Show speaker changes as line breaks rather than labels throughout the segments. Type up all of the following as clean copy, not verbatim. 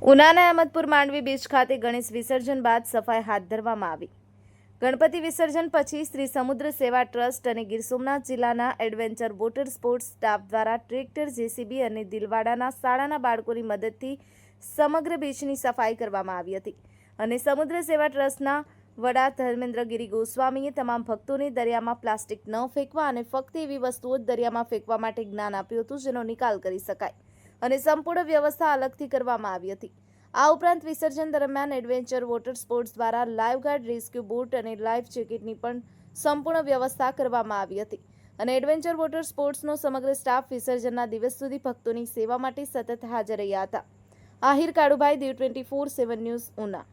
ઉનાના Ahmedpur Mandvi beach ખાતે ગણેશ વિસર્જન બાદ સફાઈ હાથ ધરવામાં આવી. ગણપતિ વિસર્જન પછી શ્રી સમુદ્ર સેવા ટ્રસ્ટ અને ગીર સોમનાથ જિલ્લાના એડવેન્ચર વોટર સ્પોર્ટ્સ સ્ટાફ દ્વારા ટ્રેક્ટર, જેસીબી અને દિલવાડાના શાળાના બાળકોની મદદથી સમગ્ર બીચની સફાઈ કરવામાં આવી હતી અને સમુદ્ર સેવા ટ્રસ્ટના વડા ધર્મેન્દ્રગીરી ગોસ્વામીએ તમામ ભક્તોને દરિયામાં પ્લાસ્ટિક ન ફેંકવા અને ફક્ત એવી વસ્તુઓ જ દરિયામાં ફેંકવા માટે જ્ઞાન આપ્યું હતું જેનો નિકાલ કરી શકાય અને સંપૂર્ણ વ્યવસ્થા અલગથી કરવામાં આવી હતી. આ ઉપરાંત વિસર્જન દરમિયાન એડવેન્ચર વોટર સ્પોર્ટ્સ દ્વારા લાઈવ ગાર્ડ, રેસ્ક્યુ બોટ અને લાઈફ જેકેટની પણ સંપૂર્ણ વ્યવસ્થા કરવામાં આવી હતી અને એડવેન્ચર વોટર સ્પોર્ટ્સનો સમગ્ર સ્ટાફ વિસર્જનના દિવસ સુધી ભક્તોની સેવા માટે સતત હાજર રહ્યા હતા. આહિર કાળુભાઈ, દીવ 24/7 ન્યૂઝ, ઉના.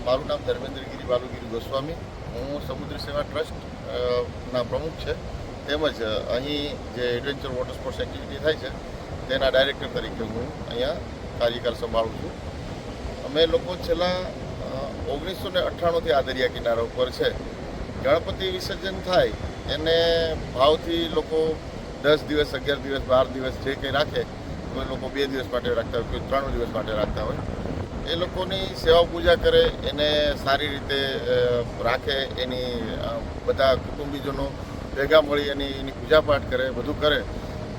મારું નામ ધર્મેન્દ્રગીરી બાલુગીરી ગોસ્વામી. હું સમુદ્ર સેવા ટ્રસ્ટના પ્રમુખ છે, તેમજ અહીં જે એડવેન્ચર વોટર સ્પોર્ટ્સ એક્ટિવિટી થાય છે તેના ડાયરેક્ટર તરીકે હું અહીંયા કાર્યકાળ સંભાળું છું. અમે લોકો છેલ્લા 1998થી આ દરિયા કિનારા ઉપર છે. ગણપતિ વિસર્જન થાય એને ભાવથી લોકો 10 દિવસ, 11 દિવસ, 12 દિવસ જે કંઈ રાખે, કોઈ લોકો 2 દિવસ માટે રાખતા હોય, કોઈ 3 દિવસ માટે રાખતા હોય. એ લોકોની સેવા પૂજા કરે, એને સારી રીતે રાખે, એની બધા કુટુંબીજનો ભેગા મળી એની પૂજાપાઠ કરે, બધું કરે.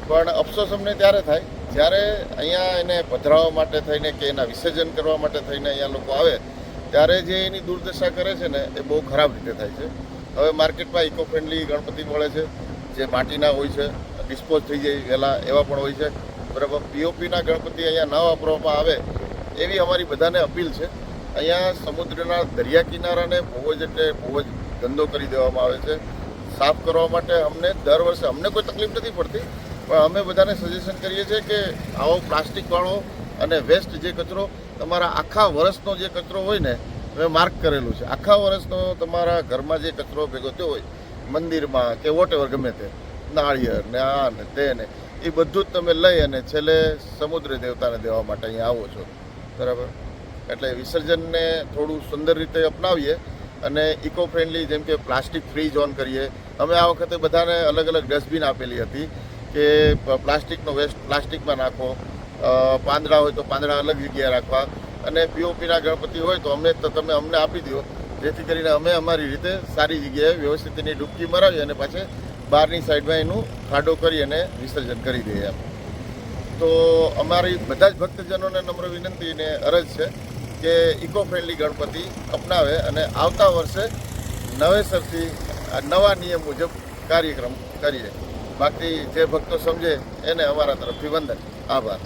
પણ અફસોસ અમને ત્યારે થાય જ્યારે અહીંયા એને પધરાવવા માટે થઈને કે એના વિસર્જન કરવા માટે થઈને અહીંયા લોકો આવે ત્યારે જે એની દુર્દશા કરે છે ને એ બહુ ખરાબ રીતે થાય છે. હવે માર્કેટમાં ઇકો ફ્રેન્ડલી ગણપતિ મળે છે, જે માટીના હોય છે, ડિસ્પોઝ થઈ જાય વહેલા એવા પણ હોય છે. બરાબર, પીઓપીના ગણપતિ અહીંયા ન વાપરવામાં આવે એવી અમારી બધાને અપીલ છે. અહીંયા સમુદ્રના દરિયા કિનારાને બહુ જ ગંદો કરી દેવામાં આવે છે. સાફ કરવા માટે અમને દર વર્ષે અમને કોઈ તકલીફ નથી પડતી, પણ અમે બધાને સજેશન કરીએ છીએ કે આવો પ્લાસ્ટિકવાળો અને વેસ્ટ જે કચરો તમારા આખા વર્ષનો જે કચરો હોય ને મેં માર્ક કરેલું છે, આખા વર્ષનો તમારા ઘરમાં જે કચરો ભેગો થયો હોય મંદિરમાં કે વોટેવર ગમે તે નાળિયેર ને આ ને તે ને એ બધું જ તમે લઈ અને છેલ્લે સમુદ્ર દેવતાને દેવા માટે અહીંયા આવો છો. બરાબર, એટલે વિસર્જનને થોડું સુંદર રીતે અપનાવીએ અને ઇકો ફ્રેન્ડલી, જેમ કે પ્લાસ્ટિક ફ્રી ઝોન કરીએ. અમે આ વખતે બધાને અલગ અલગ ડસ્ટબિન આપેલી હતી કે પ્લાસ્ટિકનો વેસ્ટ પ્લાસ્ટિકમાં નાખો, પાંદડા હોય તો પાંદડા અલગ જગ્યાએ રાખવા, અને પીઓપીના ગણપતિ હોય તો તમે અમને આપી દો, જેથી કરીને અમે અમારી રીતે સારી જગ્યાએ વ્યવસ્થિત એની ડૂબકી મરાવી અને પાછે બહારની સાઈડમાં એનું ખાડો કરી અને વિસર્જન કરી દઈએ એમ. તો અમારી બધા જ ભક્તજનોને નમ્ર વિનંતી ને અરજ છે કે ઇકો ફ્રેન્ડલી ગણપતિ અપનાવે અને આવતા વર્ષે નવેસરથી નવા નિયમ મુજબ કાર્યક્રમ કરીએ. બાકી જે ભક્તો સમજે એને અમારા તરફથી વંદન. આભાર.